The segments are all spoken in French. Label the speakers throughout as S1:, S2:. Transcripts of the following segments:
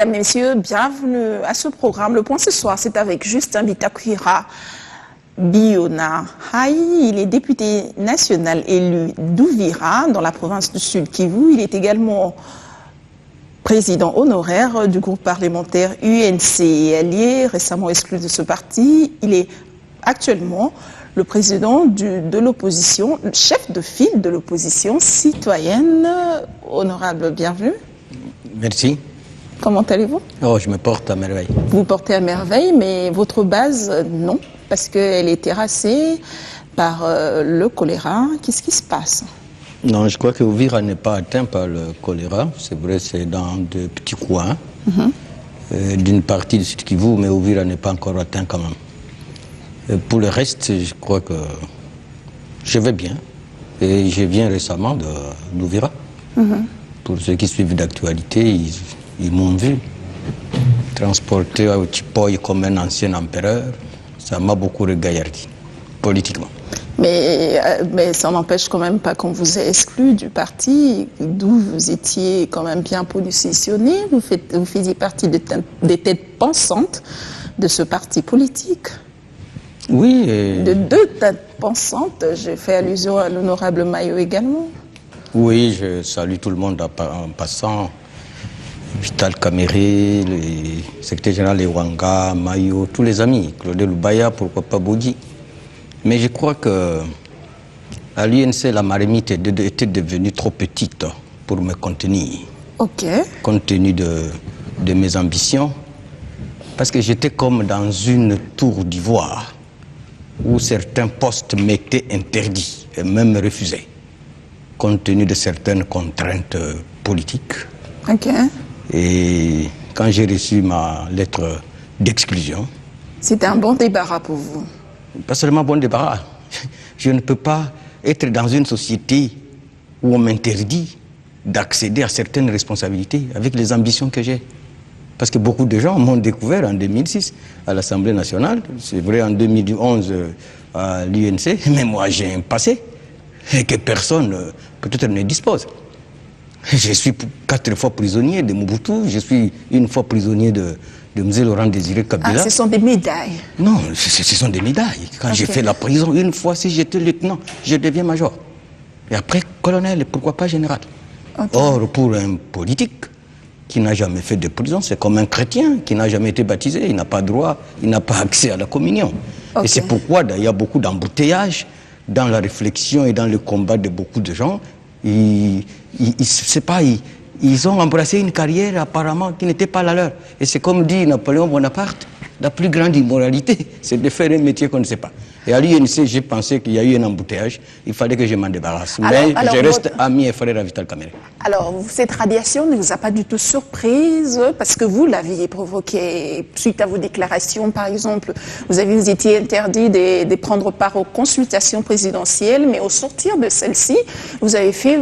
S1: Mesdames et messieurs, bienvenue à ce programme. Le point ce soir, c'est avec Justin Bitakwira Biona Hai. Il est député national élu d'Uvira dans la province du Sud Kivu. Il est également président honoraire du groupe parlementaire UNC allié, récemment exclu de ce parti. Il est actuellement le président de l'opposition, chef de file de l'opposition citoyenne. Honorable, bienvenue.
S2: Merci.
S1: Comment allez-vous?
S2: Oh, je me porte à merveille.
S1: Vous portez à merveille, mais votre base, non, parce qu'elle est terrassée par le choléra. Qu'est-ce qui se passe?
S2: Non, je crois que Uvira n'est pas atteint par le choléra. C'est vrai, c'est dans de petits coins d'une partie du Sud Kivu, mais Uvira n'est pas encore atteint quand même. Pour le reste, je crois que je vais bien. Et je viens récemment d'Uvira. Pour ceux qui suivent d'actualité, ils m'ont vu transporté au Chipoy comme un ancien empereur. Ça m'a beaucoup regaillardi, politiquement.
S1: Mais ça n'empêche quand même pas qu'on vous ait exclu du parti, d'où vous étiez quand même bien positionné. Vous faisiez partie des têtes pensantes de ce parti politique.
S2: Oui.
S1: De deux têtes pensantes, j'ai fait allusion à l'honorable Mayo également.
S2: Oui, je salue tout le monde en passant. Vital Kamere, le secrétaire général Ewanga, Mayo, tous les amis, Claude Lubaya, pourquoi pas Boudi. Mais je crois que à l'UNC, la marmite était devenue trop petite pour me contenir.
S1: Ok.
S2: Compte tenu de mes ambitions, parce que j'étais comme dans une tour d'ivoire où certains postes m'étaient interdits et même refusés, compte tenu de certaines contraintes politiques.
S1: Ok.
S2: Et quand j'ai reçu ma lettre d'exclusion...
S1: C'était un bon débarras pour vous?
S2: Pas seulement un bon débarras. Je ne peux pas être dans une société où on m'interdit d'accéder à certaines responsabilités avec les ambitions que j'ai. Parce que beaucoup de gens m'ont découvert en 2006 à l'Assemblée nationale, c'est vrai en 2011 à l'UNC, mais moi j'ai un passé et que personne peut-être ne dispose. Je suis 4 fois prisonnier de Mobutu, je suis 1 fois prisonnier de M. Laurent Désiré Kabila.
S1: Ah, ce sont des médailles?
S2: Non, ce sont des médailles. Quand j'ai fait la prison, 1 fois, si j'étais lieutenant, je deviens major. Et après, colonel, et pourquoi pas général. Or, pour un politique qui n'a jamais fait de prison, c'est comme un chrétien qui n'a jamais été baptisé. Il n'a pas droit, il n'a pas accès à la communion. Et c'est pourquoi il y a beaucoup d'embouteillages dans la réflexion et dans le combat de beaucoup de gens. Ils ont embrassé une carrière apparemment qui n'était pas la leur. Et c'est comme dit Napoléon Bonaparte, la plus grande immoralité, c'est de faire un métier qu'on ne sait pas. Et à l'UNC, j'ai pensé qu'il y a eu un embouteillage, il fallait que je m'en débarrasse. Mais je reste ami et frère à Vital Kamere. Alors,
S1: cette radiation ne vous a pas du tout surprise, parce que vous l'aviez provoquée suite à vos déclarations, par exemple. Vous étiez interdit de prendre part aux consultations présidentielles, mais au sortir de celle-ci, vous avez fait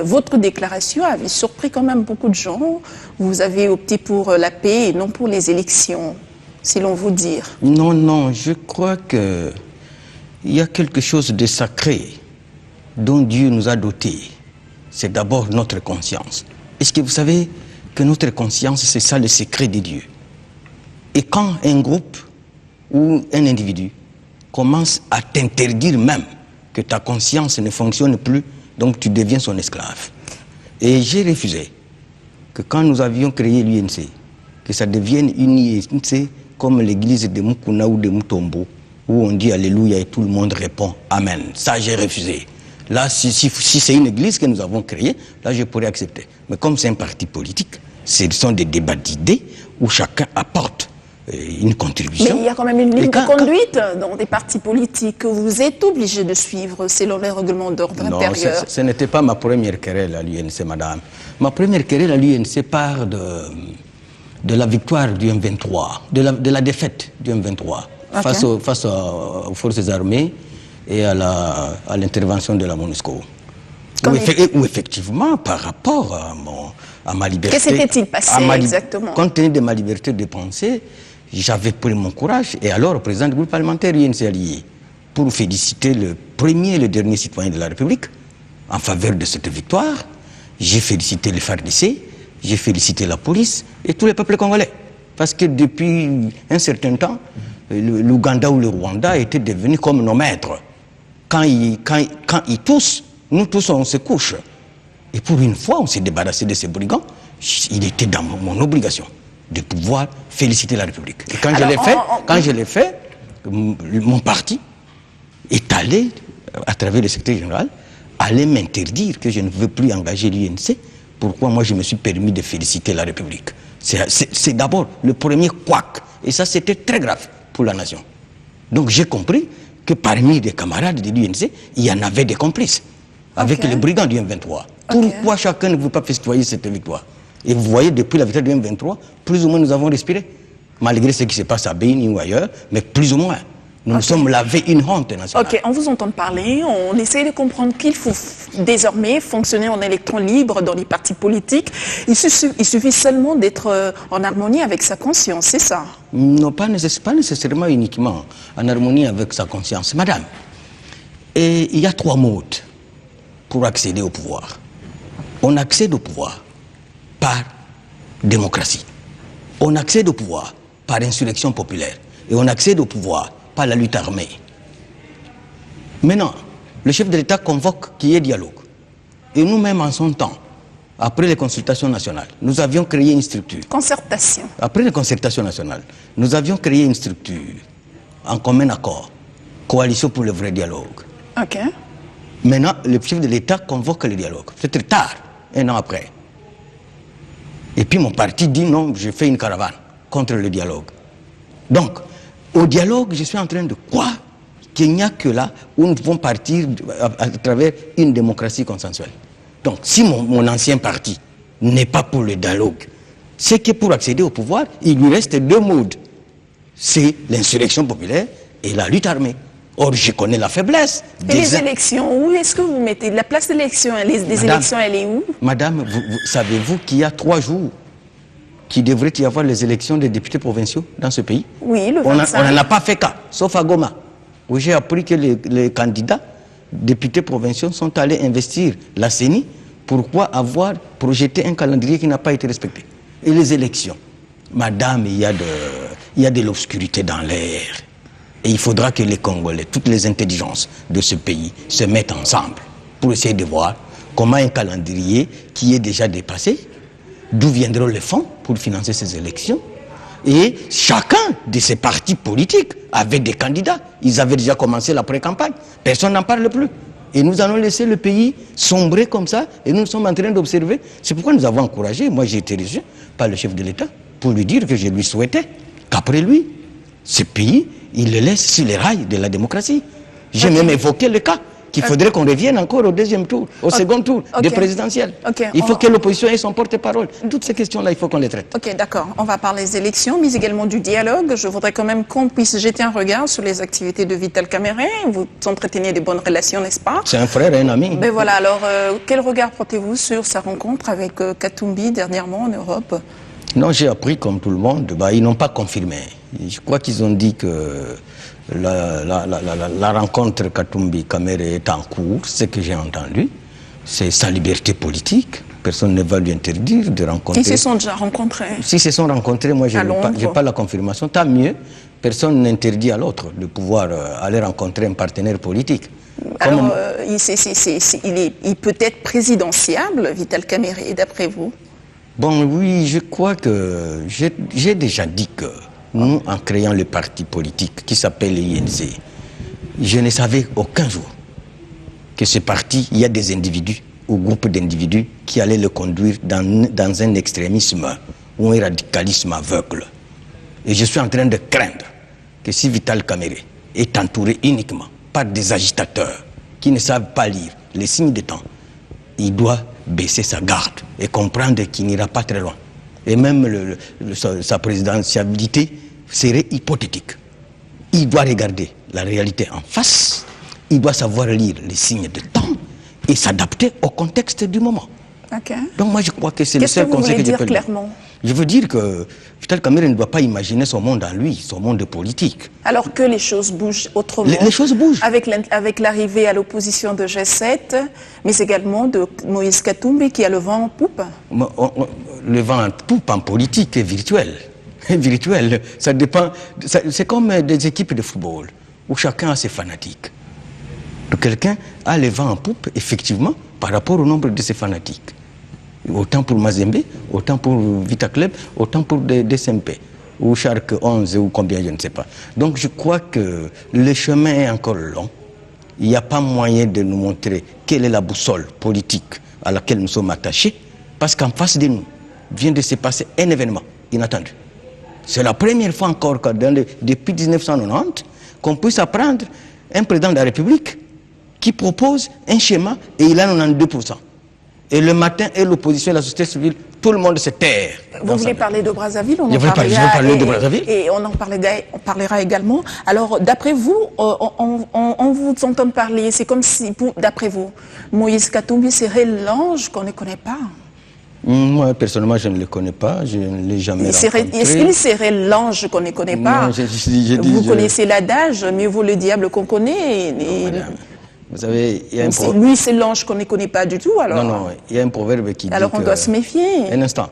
S1: votre déclaration, avait surpris quand même beaucoup de gens. Vous avez opté pour la paix et non pour les élections, si l'on vous dit.
S2: Non, je crois que il y a quelque chose de sacré dont Dieu nous a dotés. C'est d'abord notre conscience. Est-ce que vous savez que notre conscience, c'est ça le secret de Dieu? Et quand un groupe ou un individu commence à t'interdire même que ta conscience ne fonctionne plus, donc tu deviens son esclave. Et j'ai refusé que quand nous avions créé l'UNC, que ça devienne une UNC comme l'église de Mukuna ou de Mutombo, où on dit Alléluia et tout le monde répond Amen. Ça, j'ai refusé. Là, si c'est une église que nous avons créée, là, je pourrais accepter. Mais comme c'est un parti politique, ce sont des débats d'idées où chacun apporte une contribution.
S1: Mais il y a quand même une ligne de conduite dans des partis politiques que vous êtes obligé de suivre selon les règlements d'ordre intérieur.
S2: Non, ce n'était pas ma première querelle à l'UNC, madame. Ma première querelle à l'UNC part de la victoire du M23, de la défaite du M23. Face aux forces armées et à l'intervention de la MONUSCO. Où effectivement, par rapport à ma liberté...
S1: Qu'est-ce qui s'était-il passé exactement?
S2: Compte tenu de ma liberté de penser, j'avais pris mon courage et alors, président du groupe parlementaire UNC allié, pour féliciter le premier et le dernier citoyen de la République en faveur de cette victoire, j'ai félicité les FARDC, j'ai félicité la police et tous les peuples congolais. Parce que depuis un certain temps, l'Ouganda ou le Rwanda étaient devenus comme nos maîtres. Quand ils toussent, nous tous on se couche. Et pour une fois, on s'est débarrassé de ces brigands. Il était dans mon obligation de pouvoir féliciter la République. Et quand je l'ai fait, mon parti est allé, à travers le secrétaire général, aller m'interdire que je ne veux plus engager l'UNC. Pourquoi moi je me suis permis de féliciter la République? C'est d'abord le premier couac. Et ça, c'était très grave pour la nation. Donc j'ai compris que parmi les camarades de l'UNC, il y en avait des complices avec les brigands du M23. Pourquoi chacun ne veut pas festoyer cette victoire? Et vous voyez, depuis la victoire du M23, plus ou moins nous avons respiré. Malgré ce qui se passe à Béni ou ailleurs, mais plus ou moins. Nous nous sommes lavés une honte nationale.
S1: Ok, on vous entend parler, on essaie de comprendre qu'il faut désormais fonctionner en électron libre dans les partis politiques. Il suffit seulement d'être en harmonie avec sa conscience, c'est ça?
S2: Non, pas nécessairement uniquement en harmonie avec sa conscience. Madame, et il y a 3 modes pour accéder au pouvoir. On accède au pouvoir par démocratie. On accède au pouvoir par insurrection populaire. Et on accède au pouvoir par la lutte armée. Maintenant, le chef de l'État convoque qu'il y ait dialogue. Et nous-mêmes, en son temps, après les consultations nationales, nous avions créé une structure.
S1: Concertation.
S2: Après les concertations nationales, nous avions créé une structure en commun accord. Coalition pour le vrai dialogue.
S1: Ok.
S2: Maintenant, le chef de l'État convoque le dialogue. C'est très tard, 1 an après. Et puis mon parti dit non, je fais une caravane contre le dialogue. Donc, au dialogue, je suis en train de croire qu'il n'y a que là où nous pouvons partir à travers une démocratie consensuelle. Donc, si mon ancien parti n'est pas pour le dialogue, c'est que pour accéder au pouvoir, il lui reste 2 modes. C'est l'insurrection populaire et la lutte armée. Or, je connais la faiblesse.
S1: Et les élections, où est-ce que vous mettez la place d'élection? Des élections, elle est où?
S2: Madame, savez-vous qu'il y a 3 jours qu'il devrait y avoir les élections des députés provinciaux dans ce pays?
S1: Oui, le 25.
S2: On n'en a pas fait cas, sauf à Goma, où j'ai appris que les candidats députés provinciaux sont allés investir la CENI. Pourquoi avoir projeté un calendrier qui n'a pas été respecté? Et les élections, madame, il y a de l'obscurité dans l'air. Et il faudra que les Congolais, toutes les intelligences de ce pays se mettent ensemble pour essayer de voir comment un calendrier qui est déjà dépassé, d'où viendront les fonds pour financer ces élections. Et chacun de ces partis politiques avait des candidats. Ils avaient déjà commencé la pré-campagne. Personne n'en parle plus. Et nous allons laisser le pays sombrer comme ça. Et nous sommes en train d'observer. C'est pourquoi nous avons encouragé. Moi, j'ai été reçu par le chef de l'État pour lui dire que je lui souhaitais qu'après lui, ce pays, il le laisse sur les rails de la démocratie. J'ai même évoqué le cas qu'il faudrait qu'on revienne encore au 2e tour, au second tour des présidentielles. Il faut que l'opposition ait son porte-parole. Toutes ces questions-là, il faut qu'on les traite.
S1: Ok, d'accord. On va parler des élections, mais également du dialogue. Je voudrais quand même qu'on puisse jeter un regard sur les activités de Vital Kamerhe. Vous entretenez des bonnes relations, n'est-ce pas?
S2: C'est un frère et un ami.
S1: Ben voilà, alors quel regard portez-vous sur sa rencontre avec Katumbi dernièrement en Europe?
S2: Non, j'ai appris comme tout le monde, ils n'ont pas confirmé. Je crois qu'ils ont dit que la rencontre Katumbi-Kamerhe est en cours. Ce que j'ai entendu, c'est sa liberté politique. Personne ne va lui interdire de rencontrer.
S1: Ils se sont déjà rencontrés.
S2: Si se sont rencontrés, moi je n'ai pas la confirmation. Tant mieux, personne n'interdit à l'autre de pouvoir aller rencontrer un partenaire politique.
S1: Alors, il peut être présidentiable, Vital Kamerhe, d'après vous?
S2: Bon, oui, je crois que j'ai déjà dit que nous, en créant le parti politique qui s'appelle l'INC, je ne savais aucun jour que ce parti, il y a des individus ou groupes d'individus qui allaient le conduire dans un extrémisme ou un radicalisme aveugle. Et je suis en train de craindre que si Vital Kamerhe est entouré uniquement par des agitateurs qui ne savent pas lire les signes des temps, il doit baisser sa garde et comprendre qu'il n'ira pas très loin. Et même sa présidentialité serait hypothétique. Il doit regarder la réalité en face, il doit savoir lire les signes de temps et s'adapter au contexte du moment.
S1: Okay.
S2: Donc moi je crois que c'est le seul conseil que je peux lui dire. Je veux dire que Vital Kamerhe ne doit pas imaginer son monde en lui, son monde politique.
S1: Alors que les choses bougent autrement.
S2: Les choses bougent.
S1: Avec l'arrivée à l'opposition de G7, mais également de Moïse Katumbi qui a le vent en poupe.
S2: Le vent en poupe en politique est virtuel. Virtuel, ça dépend. C'est comme des équipes de football où chacun a ses fanatiques. Donc quelqu'un a le vent en poupe, effectivement, par rapport au nombre de ses fanatiques. Autant pour Mazembe, autant pour Vita Club, autant pour des SMP, ou Shark 11, ou combien, je ne sais pas. Donc je crois que le chemin est encore long. Il n'y a pas moyen de nous montrer quelle est la boussole politique à laquelle nous sommes attachés, parce qu'en face de nous vient de se passer un événement inattendu. C'est la première fois encore que depuis 1990 qu'on puisse apprendre un président de la République qui propose un schéma et il a 92%. Et le matin, et l'opposition et la société civile, tout le monde se terre.
S1: Vous voulez parler de Brazzaville?
S2: Je veux parler de Brazzaville.
S1: Et on parlera également. Alors, d'après vous, on vous entend parler, c'est comme si, d'après vous, Moïse Katumbi serait l'ange qu'on ne connaît pas.
S2: Moi, personnellement, je ne le connais pas, je ne l'ai jamais rencontré.
S1: Est-ce qu'il serait l'ange qu'on ne connaît pas?
S2: Non,
S1: vous connaissez l'adage, mieux vaut le diable qu'on connaît.
S2: Vous savez, il y a un proverbe.
S1: Lui, c'est l'ange qu'on ne connaît pas du tout, alors.
S2: Non, il y a un proverbe qui dit.
S1: Alors on doit se méfier.
S2: Un instant.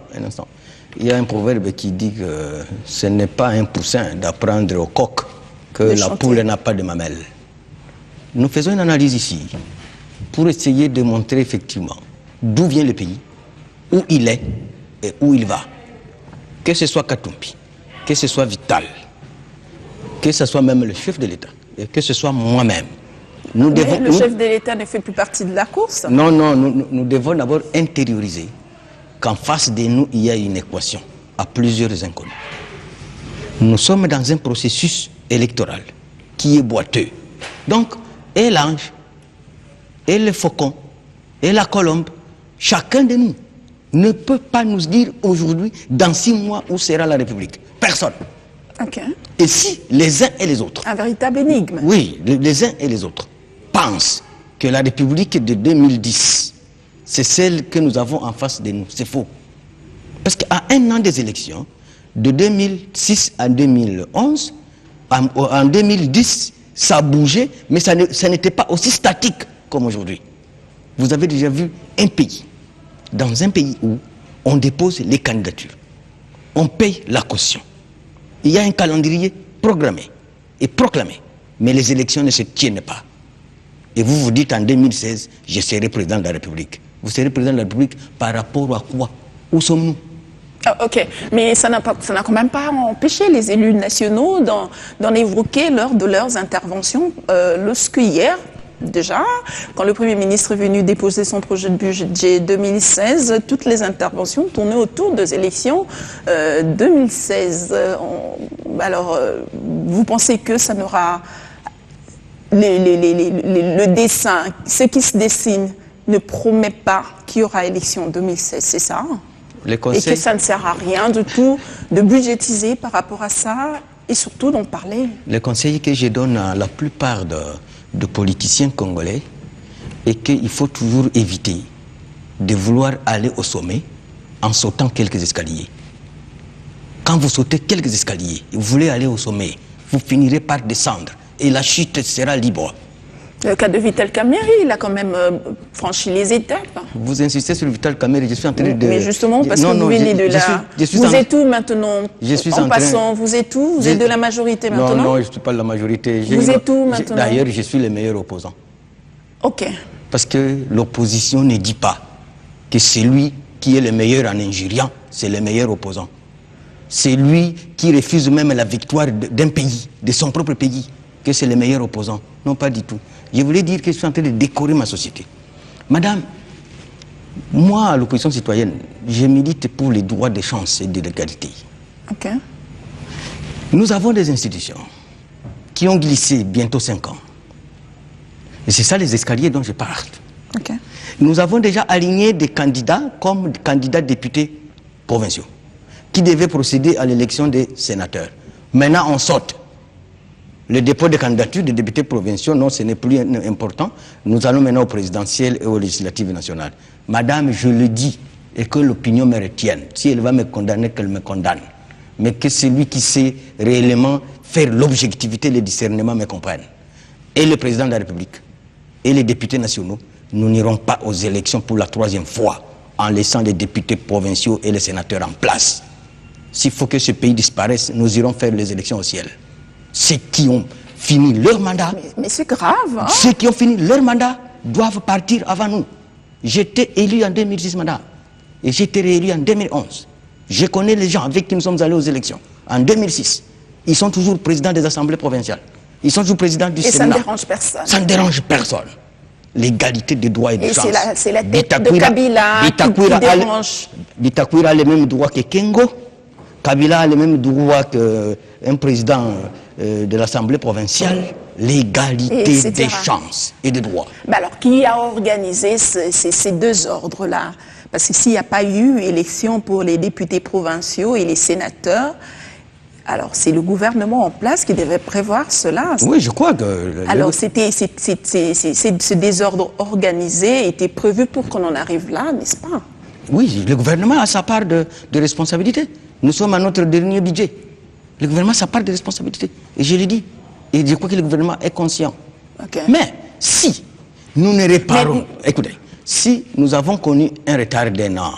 S2: Il y a un proverbe qui dit que ce n'est pas un poussin d'apprendre au coq que la poule n'a pas de mamelle. Nous faisons une analyse ici pour essayer de montrer effectivement d'où vient le pays, où il est et où il va. Que ce soit Katumbi, que ce soit Vital, que ce soit même le chef de l'État, et que ce soit moi-même.
S1: Le chef de l'État ne fait plus partie de la course.
S2: Non, nous devons d'abord intérioriser qu'en face de nous, il y a une équation à plusieurs inconnus. Nous sommes dans un processus électoral qui est boiteux. Donc, et l'ange, et le faucon, et la colombe, chacun de nous ne peut pas nous dire aujourd'hui, dans 6 mois, où sera la République. Personne.
S1: Okay.
S2: Et si les uns et les autres...
S1: Un véritable énigme.
S2: Oui, les uns et les autres pensent que la République de 2010, c'est celle que nous avons en face de nous. C'est faux. Parce qu'à un an des élections, de 2006 à 2011, en 2010, ça a bougé, mais ça n'était pas aussi statique comme aujourd'hui. Vous avez déjà vu un pays, dans un pays où on dépose les candidatures, on paye la caution. Il y a un calendrier programmé et proclamé, mais les élections ne se tiennent pas. Et vous vous dites en 2016, je serai président de la République. Vous serez président de la République par rapport à quoi? Où sommes-nous?
S1: Ok, mais ça n'a quand même pas empêché les élus nationaux d'en évoquer lors de leurs interventions. Lorsque hier, déjà, quand le Premier ministre est venu déposer son projet de budget 2016, toutes les interventions tournaient autour des élections 2016. Alors, vous pensez que ça n'aura... Le dessin, ce qui se dessine, ne promet pas qu'il y aura élection en 2016, c'est ça? Et que ça ne sert à rien du tout de budgétiser par rapport à ça et surtout d'en parler.
S2: Le conseil que je donne à la plupart de politiciens congolais est qu'il faut toujours éviter de vouloir aller au sommet en sautant quelques escaliers. Quand vous sautez quelques escaliers et vous voulez aller au sommet, vous finirez par descendre et la chute sera libre.
S1: Le cas de Vital Kamerhe, il a quand même franchi les étapes.
S2: Vous insistez sur Vital Kamerhe, je suis en train de...
S1: Mais justement, parce que vous venez de là. Vous êtes où maintenant? En passant, vous êtes où? Vous êtes de la majorité maintenant?
S2: Non, je ne suis pas de la majorité.
S1: Vous êtes où maintenant?
S2: D'ailleurs, je suis le meilleur opposant.
S1: Ok.
S2: Parce que l'opposition ne dit pas que celui qui est le meilleur en injuriant, c'est le meilleur opposant. C'est lui qui refuse même la victoire d'un pays, de son propre pays, que c'est le meilleur opposant. Non, pas du tout. Je voulais dire que je suis en train de décorer ma société. Madame, moi, à l'opposition citoyenne, je milite pour les droits des chances et de l'égalité.
S1: Ok.
S2: Nous avons des institutions qui ont glissé bientôt 5 ans. Et c'est ça les escaliers dont je parle.
S1: Okay.
S2: Nous avons déjà aligné des candidats comme des candidats députés provinciaux qui devaient procéder à l'élection des sénateurs. Maintenant, on saute. Le dépôt de candidature des députés provinciaux, non, ce n'est plus important. Nous allons maintenant au présidentiel et aux législatives nationales. Madame, je le dis, et que l'opinion me retienne. Si elle va me condamner, qu'elle me condamne. Mais que celui qui sait réellement faire l'objectivité, le discernement me comprenne. Et le président de la République, et les députés nationaux, nous n'irons pas aux élections pour la 3e fois en laissant les députés provinciaux et les sénateurs en place. S'il faut que ce pays disparaisse, nous irons faire les élections au ciel. Ceux qui ont fini leur mandat,
S1: Mais c'est grave, hein?
S2: Ceux qui ont fini leur mandat doivent partir avant nous. J'étais élu en 2010, madame, et j'ai été réélu en 2011. Je connais les gens avec qui nous sommes allés aux élections. En 2006, ils sont toujours présidents des assemblées provinciales. Ils sont toujours présidents du Sénat.
S1: Et ça ne dérange personne.
S2: Ça ne dérange personne. L'égalité des droits et des chances.
S1: C'est la tête de Kabila qui dérange.
S2: Bitakwira a les mêmes droits que Kengo. Kabila a les mêmes droits qu'un président de l'Assemblée provinciale. L'égalité des chances et des droits.
S1: Mais alors, qui a organisé ces deux ordres-là? Parce que s'il n'y a pas eu élection pour les députés provinciaux et les sénateurs, alors c'est le gouvernement en place qui devait prévoir cela.
S2: Oui, je crois que...
S1: Alors, ce désordre organisé était prévu pour qu'on en arrive là, n'est-ce pas?
S2: Oui, le gouvernement a sa part de responsabilité. Nous sommes à notre dernier budget. Le gouvernement a sa part de responsabilité. Et je l'ai dit. Et je crois que le gouvernement est conscient.
S1: Okay.
S2: Mais si nous ne réparons... Écoutez, si nous avons connu un retard d'1 an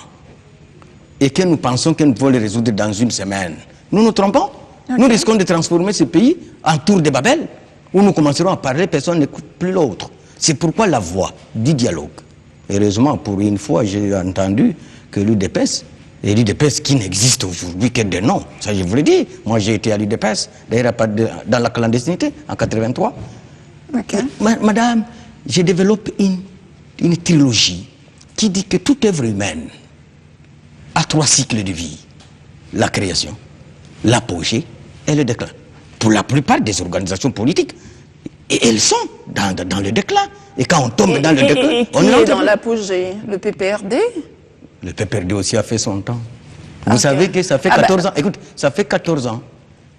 S2: et que nous pensons que nous pouvons le résoudre dans une semaine, nous nous trompons. Okay. Nous risquons de transformer ce pays en tour de Babel, où nous commencerons à parler, personne n'écoute plus l'autre. C'est pourquoi la voie du dialogue. Heureusement, pour une fois, j'ai entendu que l'UDPS, et l'UDPS qui n'existe aujourd'hui que de nom, ça je vous l'ai dit. Moi j'ai été à l'UDPS, d'ailleurs dans la clandestinité, en 83.
S1: Okay.
S2: Madame, je développe une trilogie qui dit que toute œuvre humaine a 3 cycles de vie. La création, l'apogée et le déclin. Pour la plupart des organisations politiques, et elles sont dans le déclin. Et quand on tombe dans le déclin,
S1: on est dans l'apogée. Le PPRD?
S2: Le PPRD aussi a fait son temps. Vous savez que ça fait 14 ans. Écoute, ça fait 14 ans.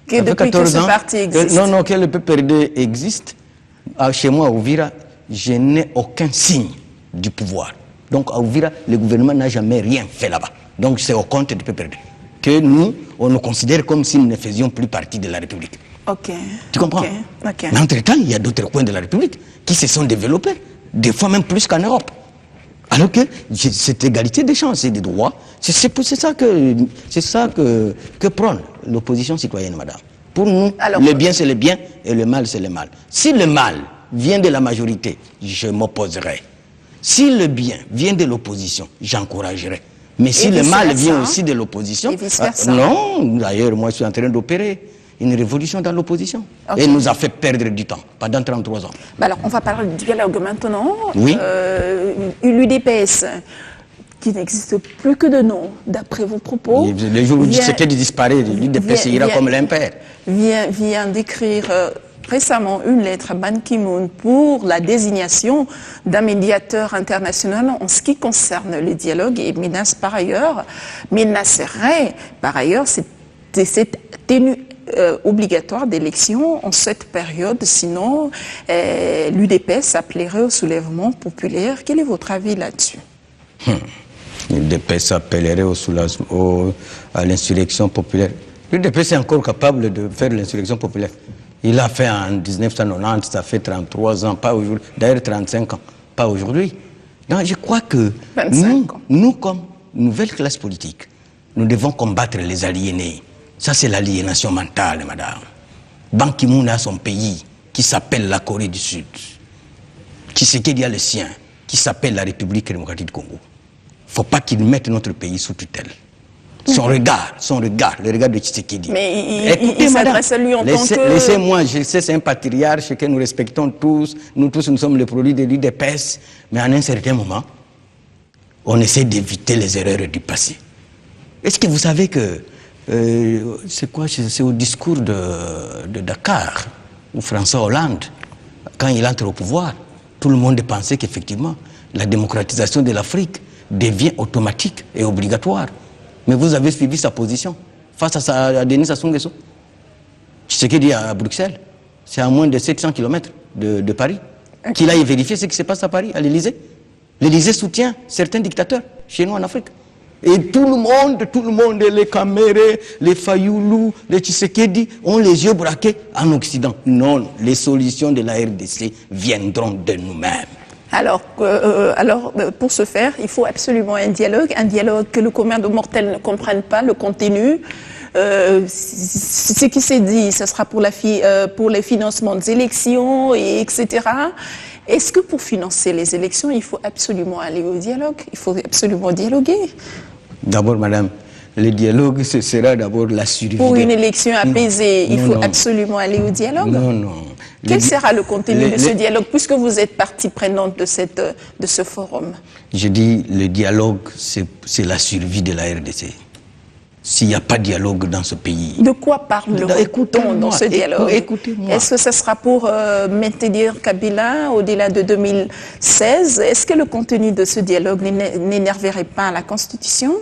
S1: Que depuis que ce parti existe.
S2: Non, que le PPRD existe. Chez moi, à Ouvira, je n'ai aucun signe du pouvoir. Donc, à Ouvira, le gouvernement n'a jamais rien fait là-bas. Donc, c'est au compte du PPRD. Que nous, on nous considère comme si nous ne faisions plus partie de la République.
S1: Ok.
S2: Tu comprends?
S1: Okay.
S2: Mais entre-temps, il y a d'autres coins de la République qui se sont développés, des fois même plus qu'en Europe. Alors que cette égalité des chances et des droits, c'est ça que prône l'opposition citoyenne, madame. Pour nous, le bien c'est le bien et le mal c'est le mal. Si le mal vient de la majorité, je m'opposerai. Si le bien vient de l'opposition, j'encouragerai. Mais si le mal vient aussi de l'opposition, non, d'ailleurs, moi je suis en train d'opérer une révolution dans l'opposition. Okay. Et nous a fait perdre du temps pendant 33 ans.
S1: Bah alors, on va parler du dialogue maintenant.
S2: Oui.
S1: L'UDPS, qui n'existe plus que de nom, d'après vos propos.
S2: Le jour où Tshisekedi disparaît, l'UDPS ira comme l'impère.
S1: Vient d'écrire récemment une lettre à Ban Ki-moon pour la désignation d'un médiateur international en ce qui concerne le dialogue et menacerait par ailleurs cette tenue obligatoire d'élection en cette période, sinon l'UDPS appellerait au soulèvement populaire. Quel est votre avis là-dessus?
S2: L'UDPS appellerait à l'insurrection populaire. L'UDPS est encore capable de faire l'insurrection populaire. Il l'a fait en 1990, ça fait 33 ans, pas aujourd'hui. D'ailleurs 35 ans, pas aujourd'hui. Donc je crois que nous, comme nouvelle classe politique, nous devons combattre les aliénés. Ça, c'est l'aliénation mentale, madame. Ban Ki-moon a son pays, qui s'appelle la Corée du Sud. Tshisekedi a le sien, qui s'appelle la République démocratique du Congo. Il ne faut pas qu'il mette notre pays sous tutelle. Son regard, le regard de Tshisekedi.
S1: Mais il s'adresse à lui en tant que...
S2: Laissez-moi, je sais, c'est un patriarche que nous respectons tous. Nous tous, nous sommes les produits de l'UDPS. Mais à un certain moment, on essaie d'éviter les erreurs du passé. Est-ce que vous savez que c'est au discours de Dakar, où François Hollande, quand il entre au pouvoir, tout le monde pensait qu'effectivement, la démocratisation de l'Afrique devient automatique et obligatoire. Mais vous avez suivi sa position face à Denis Sassou Nguesso. Ce qu'il dit à Bruxelles, c'est à moins de 700 km de Paris. Okay. Qu'il aille vérifier ce qui se passe à Paris, à l'Élysée. L'Élysée soutient certains dictateurs chez nous en Afrique. Et tout le monde, les Kaméré, les Fayoulou, les Tshisekedi, ont les yeux braqués en Occident. Non, les solutions de la RDC viendront de nous-mêmes.
S1: Alors, pour ce faire, il faut absolument un dialogue que le commun de mortels ne comprenne pas, le contenu. Ce qui s'est dit, ce sera pour les financements des élections, etc. Est-ce que pour financer les élections, il faut absolument aller au dialogue? Il faut absolument dialoguer?
S2: D'abord, madame, le dialogue, ce sera d'abord la survie.
S1: Pour une élection apaisée, il faut absolument aller au dialogue?
S2: Non.
S1: Quel sera le contenu de ce dialogue, puisque vous êtes partie prenante de ce forum? Je
S2: dis, le dialogue, c'est la survie de la RDC. S'il n'y a pas de dialogue dans ce pays...
S1: De quoi parle-t-on dans ce dialogue?
S2: Écoutez-moi.
S1: Est-ce que ce sera pour maintenir Kabila au-delà de 2016? Est-ce que le contenu de ce dialogue n'énerverait pas la Constitution?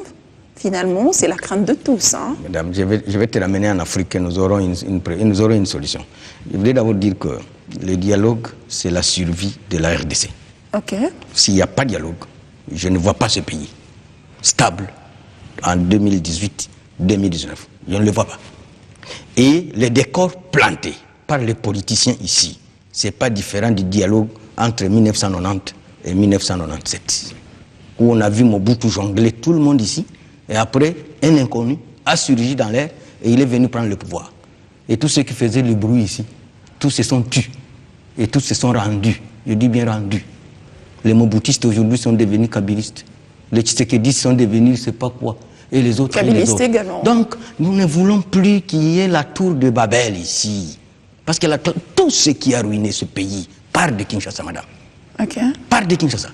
S1: Finalement, c'est la crainte de tous. Hein?
S2: Madame, je vais te ramener en Afrique et nous aurons une solution. Je voulais d'abord dire que le dialogue, c'est la survie de la RDC.
S1: Ok.
S2: S'il n'y a pas de dialogue, je ne vois pas ce pays stable en 2018. 2019. Je ne le vois pas. Et les décors plantés par les politiciens ici, ce n'est pas différent du dialogue entre 1990 et 1997, où on a vu Mobutu jongler tout le monde ici, et après, un inconnu a surgi dans l'air et il est venu prendre le pouvoir. Et tous ceux qui faisaient le bruit ici, tous se sont tus et tous se sont rendus. Je dis bien rendus. Les Mobutistes aujourd'hui sont devenus kabylistes. Les Tshisekedistes sont devenus je ne sais pas quoi. Et les autres,
S1: également.
S2: Donc, nous ne voulons plus qu'il y ait la tour de Babel ici. Parce que tout ce qui a ruiné ce pays part de Kinshasa, madame.
S1: Ok.
S2: Part de Kinshasa.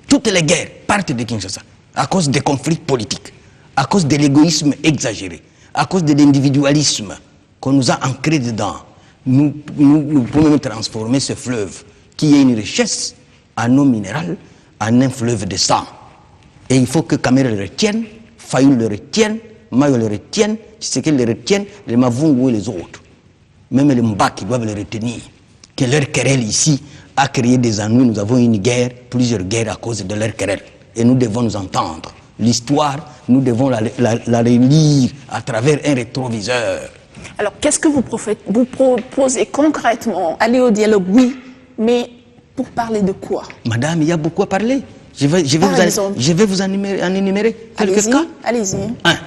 S2: Toutes les guerres partent de Kinshasa. À cause des conflits politiques, à cause de l'égoïsme exagéré, à cause de l'individualisme qu'on nous a ancré dedans. Nous pouvons même transformer ce fleuve, qui est une richesse, en eau minérale, en un fleuve de sang. Et il faut que Kamere le retienne, Fayoul le retienne, Mayo le retienne, Tshisekedi le retienne, les Mavungu et les autres. Même les Mbaki doivent le retenir. Que leur querelle ici a créé des ennuis. Nous avons une guerre, plusieurs guerres à cause de leur querelle. Et nous devons nous entendre. L'histoire, nous devons la relire à travers un rétroviseur.
S1: Alors, qu'est-ce que vous proposez concrètement? Aller au dialogue, oui, mais pour parler de quoi?
S2: Madame, il y a beaucoup à parler. Je vais vous en énumérer quelques cas.
S1: Allez-y.
S2: 1.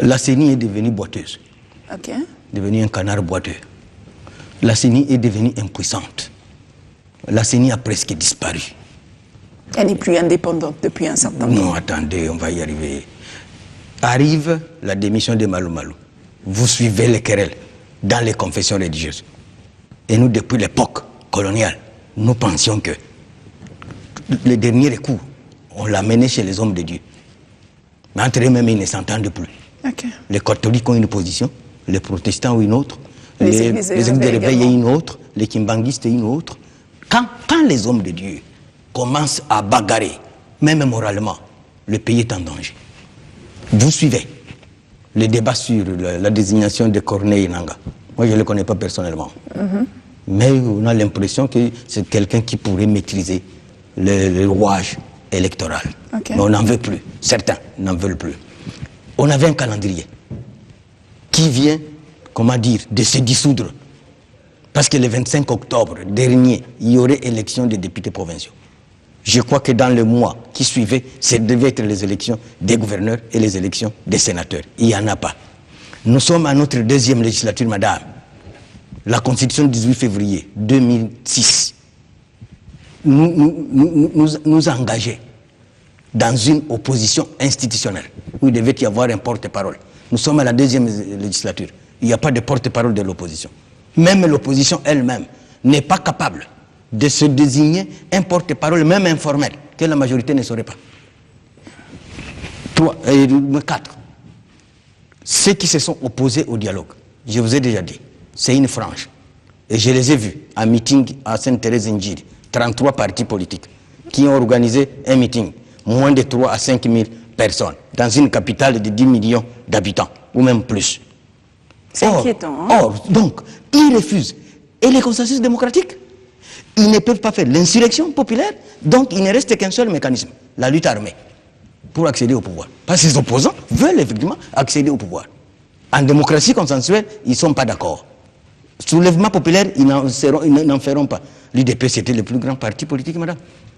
S2: La CENI est devenue boiteuse.
S1: Ok.
S2: Devenue un canard boiteux. La CENI est devenue impuissante. La CENI a presque disparu.
S1: Elle n'est plus indépendante depuis un certain temps.
S2: Non, attendez, on va y arriver. Arrive la démission de Malou Malou. Vous suivez les querelles dans les confessions religieuses. Et nous, depuis l'époque coloniale, nous pensions que le dernier coup, on l'a mené chez les hommes de Dieu. Mais entre eux-mêmes, ils ne s'entendent plus.
S1: Okay.
S2: Les catholiques ont une position, les protestants ont une autre, les églises de réveil ont une autre, les kimbanguistes ont une autre. Quand les hommes de Dieu commencent à bagarrer, même moralement, le pays est en danger. Vous suivez le débat sur la désignation de Corneille Nangaa. Moi, je ne le connais pas personnellement. Mais on a l'impression que c'est quelqu'un qui pourrait maîtriser le rouage électoral.
S1: Okay.
S2: Mais on n'en veut plus. Certains n'en veulent plus. On avait un calendrier qui vient, comment dire, de se dissoudre. Parce que le 25 octobre dernier, il y aurait élection des députés provinciaux. Je crois que dans le mois qui suivait, ça devait être les élections des gouverneurs et les élections des sénateurs. Il n'y en a pas. Nous sommes à notre deuxième législature, madame. La Constitution du 18 février 2006 nous engageait dans une opposition institutionnelle où il devait y avoir un porte-parole. Nous sommes à la deuxième législature. Il n'y a pas de porte-parole de l'opposition. Même l'opposition elle-même n'est pas capable de se désigner un porte-parole, même informel, que la majorité ne saurait pas. 4. Ceux qui se sont opposés au dialogue, je vous ai déjà dit, c'est une frange. Et je les ai vus en meeting à Sainte-Thérèse-Ndjiri, 33 partis politiques qui ont organisé un meeting, moins de 3 à 5 000 personnes, dans une capitale de 10 millions d'habitants, ou même plus.
S1: C'est inquiétant. Hein?
S2: Or, donc, ils refusent. Et les consensus démocratiques, ils ne peuvent pas faire l'insurrection populaire, donc il ne reste qu'un seul mécanisme, la lutte armée. pour accéder au pouvoir. Parce que les opposants veulent effectivement accéder au pouvoir. En démocratie consensuelle, ils ne sont pas d'accord. Soulèvement populaire, ils n'en feront pas. L'UDP, c'était le plus grand parti politique, madame.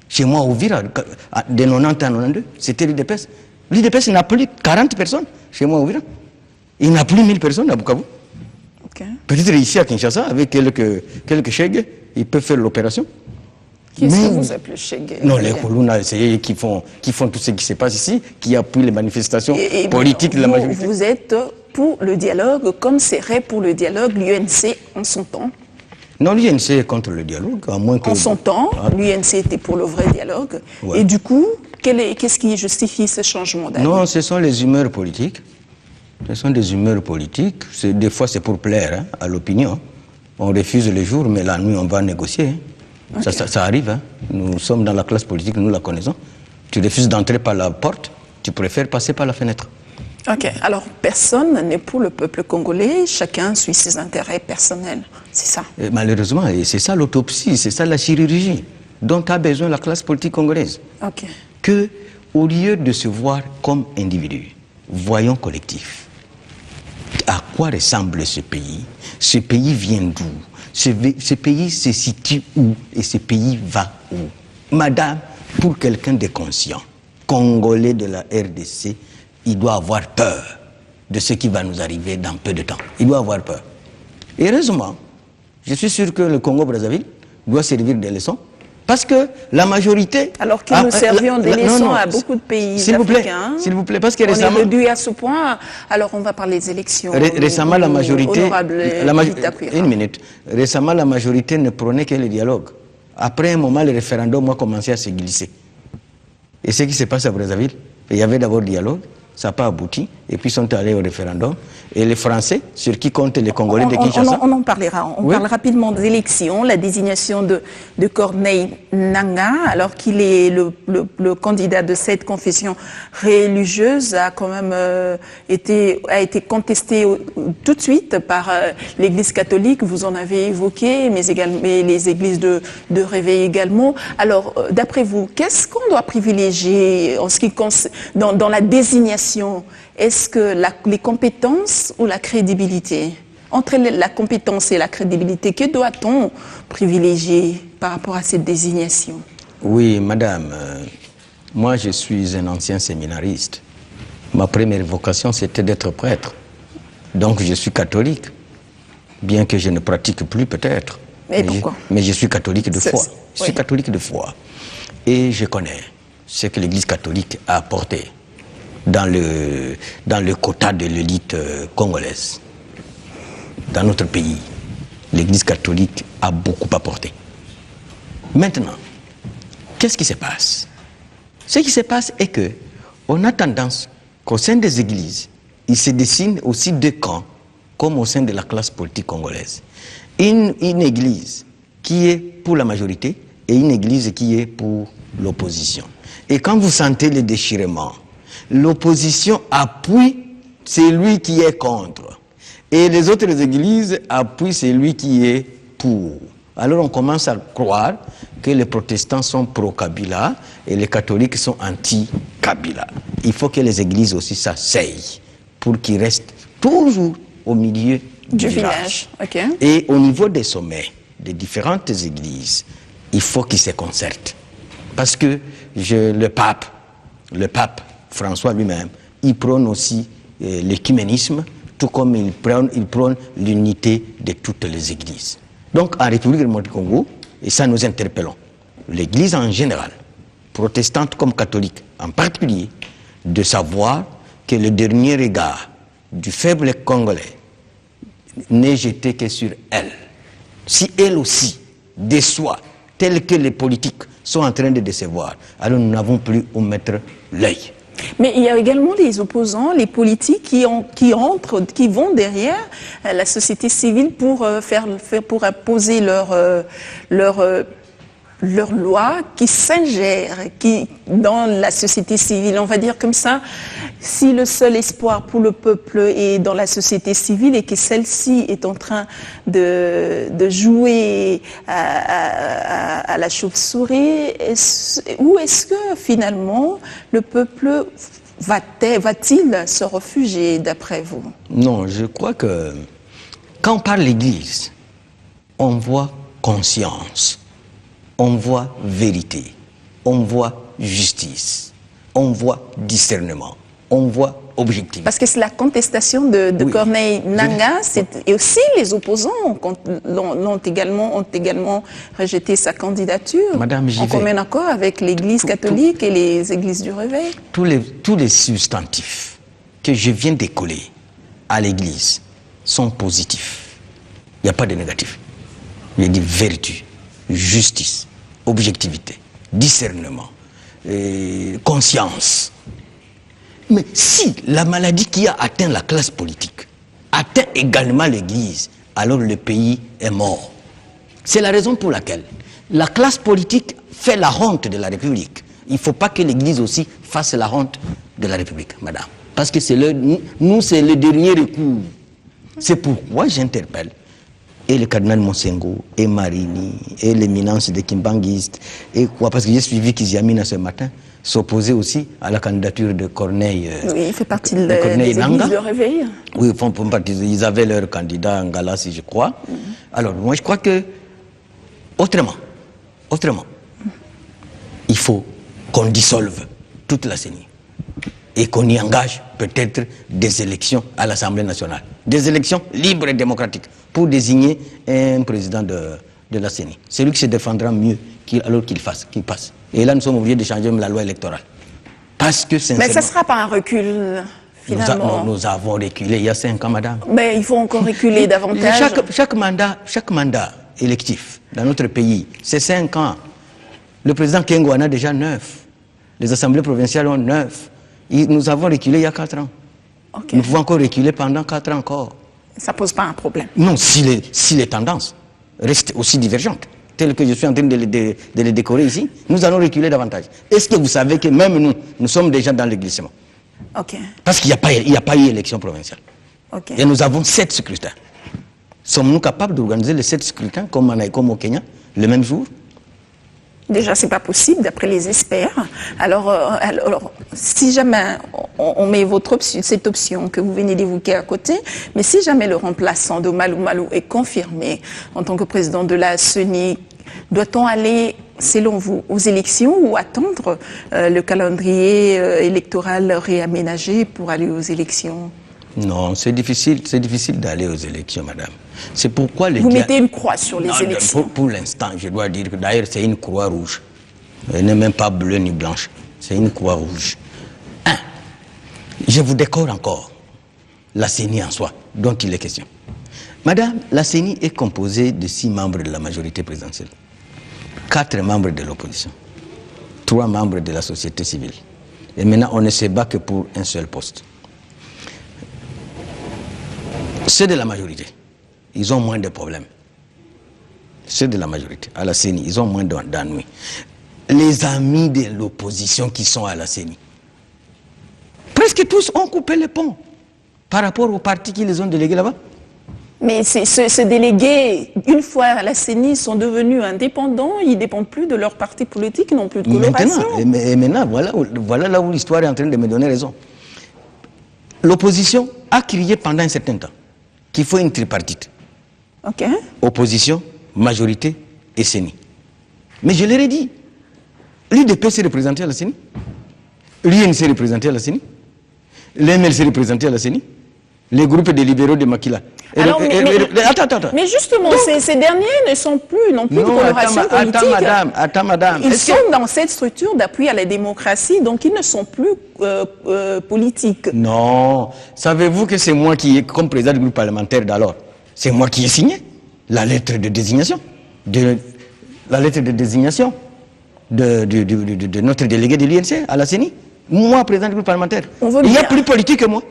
S2: Chez moi, au Vira, de 90 à 92, c'était l'UDPS. L'UDPS n'a plus 40 personnes chez moi au Vira. Il n'a plus 1000 personnes à Bukavu.
S1: Okay.
S2: Peut-être ici à Kinshasa, avec quelques chèques, ils peuvent faire l'opération.
S1: Qui est-ce que vous appelez chèques?
S2: Non, les Koulouna, c'est eux qui font tout ce qui se passe ici, qui appuient les manifestations politiques de la majorité.
S1: Vous êtes pour le dialogue, comme serait pour le dialogue l'UNC en son temps?
S2: Non, l'UNC est contre le dialogue, à moins que...
S1: En son temps, l'UNC était pour le vrai dialogue. Ouais. Et du coup, qu'est-ce qui justifie ce changement d'avis?
S2: Non, ce sont les humeurs politiques. Ce sont des humeurs politiques. Des fois, c'est pour plaire à l'opinion. On refuse le jour, mais la nuit, on va négocier. Okay. Ça arrive. Hein. Nous sommes dans la classe politique, nous la connaissons. Tu refuses d'entrer par la porte, tu préfères passer par la fenêtre.
S1: Ok, alors personne n'est pour le peuple congolais, chacun suit ses intérêts personnels, c'est ça?
S2: Et malheureusement, et c'est ça l'autopsie, c'est ça la chirurgie dont a besoin la classe politique congolaise.
S1: Ok.
S2: Que, au lieu de se voir comme individu, voyons collectif. À quoi ressemble ce pays? Ce pays vient d'où? Ce pays se situe où? Et ce pays va où? Madame, pour quelqu'un de conscient, Congolais de la RDC, il doit avoir peur de ce qui va nous arriver dans peu de temps. Il doit avoir peur. Et heureusement, je suis sûr que le Congo-Brazzaville doit servir des leçons. Parce que la majorité...
S1: Alors que nous servions des leçons à beaucoup de pays africains.
S2: S'il vous plaît, parce que
S1: récemment... On est réduit à ce point. Alors on va parler des élections.
S2: Récemment, la majorité...
S1: Une
S2: minute. Récemment, la majorité ne prenait que le dialogue. Après un moment, le référendum a commencé à se glisser. Et ce qui se passe à Brazzaville, il y avait d'abord le dialogue. Ça n'a pas abouti, et puis ils sont allés au référendum. Et les Français, sur qui comptent les Congolais de Kinshasa...
S1: On en parlera. On parle rapidement des élections, la désignation de Corneille Nangaa, alors qu'il est le candidat de cette confession religieuse, a quand même été contesté tout de suite par l'Église catholique, vous en avez évoqué, mais les églises de réveil également. Alors, d'après vous, qu'est-ce qu'on doit privilégier en ce qui concerne dans la désignation? Est-ce que les compétences ou la crédibilité? Entre la compétence et la crédibilité, que doit-on privilégier par rapport à cette désignation?
S2: Oui, madame, moi je suis un ancien séminariste. Ma première vocation, c'était d'être prêtre. Donc je suis catholique, bien que je ne pratique plus peut-être.
S1: Mais pourquoi?
S2: Mais je suis catholique de foi. Je suis catholique de foi. Et je connais ce que l'Église catholique a apporté dans le quota de l'élite congolaise. Dans notre pays, l'Église catholique a beaucoup apporté. Maintenant, qu'est-ce qui se passe? Ce qui se passe est que on a tendance qu'au sein des églises, il se dessine aussi deux camps, comme au sein de la classe politique congolaise. Une église qui est pour la majorité et une église qui est pour l'opposition. Et quand vous sentez le déchirement, l'opposition appuie celui qui est contre. Et les autres églises appuient celui qui est pour. Alors on commence à croire que les protestants sont pro-Kabila et les catholiques sont anti-Kabila. Il faut que les églises aussi s'asseyent pour qu'ils restent toujours au milieu du village.
S1: Okay.
S2: Et au niveau des sommets des différentes églises, il faut qu'ils se concertent. Parce que le pape François lui-même, il prône aussi l'écuménisme, tout comme il prône l'unité de toutes les églises. Donc en République démocratique du Congo, et ça nous interpellons, l'église en général, protestante comme catholique en particulier, de savoir que le dernier regard du faible Congolais n'est jeté que sur elle. Si elle aussi déçoit, tel que les politiques sont en train de décevoir, alors nous n'avons plus où mettre l'œil.
S1: Mais il y a également les opposants, les politiques qui vont derrière la société civile pour imposer leurs lois, qui s'ingèrent, qui, dans la société civile, on va dire comme ça, si le seul espoir pour le peuple est dans la société civile et que celle-ci est en train de jouer à la chauve-souris, où est-ce que finalement le peuple va-t-il se réfugier d'après vous?
S2: Non, je crois que quand on parle de l'Église, on voit conscience, on voit vérité, on voit justice, on voit discernement, on voit objectivité.
S1: Parce que c'est la contestation de oui. Corneille Nangaa, et aussi les opposants ont également rejeté sa candidature.
S2: Madame,
S1: en commun accord avec l'Église catholique et les églises du Réveil.
S2: Tous les substantifs que je viens d'écoler à l'Église sont positifs. Il n'y a pas de négatif. Il y a dit vertu, justice, objectivité, discernement, conscience. Mais si la maladie qui a atteint la classe politique atteint également l'Église, alors le pays est mort. C'est la raison pour laquelle la classe politique fait la honte de la République. Il ne faut pas que l'Église aussi fasse la honte de la République, madame. Parce que c'est nous, c'est le dernier recours. C'est pourquoi j'interpelle et le cardinal Monsengo, et Marini, et l'éminence des kimbanguistes, et quoi, parce que j'ai suivi Kiziamina ce matin, s'opposer aussi à la candidature de Corneille.
S1: Oui, il fait partie des églises de Réveil.
S2: Oui, ils font partie, ils avaient leur candidat en Galassi, je crois. Alors, moi, je crois que, autrement, il faut qu'on dissolve toute la CENI et qu'on y engage peut-être des élections à l'Assemblée nationale. Des élections libres et démocratiques pour désigner un président de la CENI. C'est lui qui se défendra mieux alors qu'il passe. Et là, nous sommes obligés de changer la loi électorale. Parce que sincèrement...
S1: Mais ça ne sera pas un recul, finalement.
S2: Nous avons reculé il y a 5 ans, madame.
S1: Mais il faut encore reculer davantage.
S2: Chaque mandat électif dans notre pays, c'est 5 ans. Le président Kengo en a déjà 9. Les assemblées provinciales ont 9. Nous avons reculé il y a 4 ans. Okay. Nous pouvons encore reculer pendant 4 ans encore.
S1: Ça ne pose pas un problème.
S2: Non, si les tendances restent aussi divergentes, telles que je suis en train de les décorer ici, nous allons reculer davantage. Est-ce que vous savez que même nous sommes déjà dans le glissement?
S1: Okay.
S2: Parce qu'il n'y a pas eu élection provinciale.
S1: Okay.
S2: Et nous avons 7 scrutins. Sommes-nous capables d'organiser les 7 scrutins comme au Kenya, le même jour?
S1: Déjà, ce n'est pas possible, d'après les experts. Alors, si jamais on met cette option que vous venez d'évoquer à côté, mais si jamais le remplaçant de Malou Malou est confirmé en tant que président de la CENI, doit-on aller, selon vous, aux élections ou attendre le calendrier électoral réaménagé pour aller aux élections?
S2: Non, c'est difficile d'aller aux élections, madame. C'est pourquoi
S1: vous mettez une croix sur les élections.
S2: Pour l'instant, je dois dire que d'ailleurs c'est une croix rouge. Elle n'est même pas bleue ni blanche. C'est une croix rouge. Je vous décore encore la CENI en soi, dont il est question. Madame, la CENI est composée de 6 membres de la majorité présidentielle, 4 membres de l'opposition, 3 membres de la société civile. Et maintenant, on ne se bat que pour un seul poste. Ceux de la majorité, ils ont moins de problèmes. Ceux de la majorité, à la CENI, ils ont moins d'ennuis. Les amis de l'opposition qui sont à la CENI, presque tous ont coupé les ponts par rapport aux partis qui les ont délégués là-bas.
S1: Mais ces délégués, une fois à la CENI, sont devenus indépendants, ils ne dépendent plus de leur parti politique, ils n'ont plus de coloration.
S2: Maintenant, voilà là où l'histoire est en train de me donner raison. L'opposition a crié pendant un certain temps qu'il faut une tripartite.
S1: Okay.
S2: Opposition, majorité et CENI. Mais je leur ai dit, l'UDP s'est représenté à la CENI, l'UN s'est représenté à la CENI, l'ML s'est représenté à la CENI, les groupes des libéraux de Makila.
S1: Attends. Mais justement, ces derniers ne sont plus non plus de coloration politique.
S2: Attends, madame.
S1: Ils sont dans cette structure d'appui à la démocratie, donc ils ne sont plus politiques.
S2: Non. Savez-vous que c'est moi qui, comme président du groupe parlementaire d'alors, c'est moi qui ai signé la lettre de désignation de notre délégué de l'INC à la CENI. Moi, président du groupe parlementaire. Il y a plus politique que moi.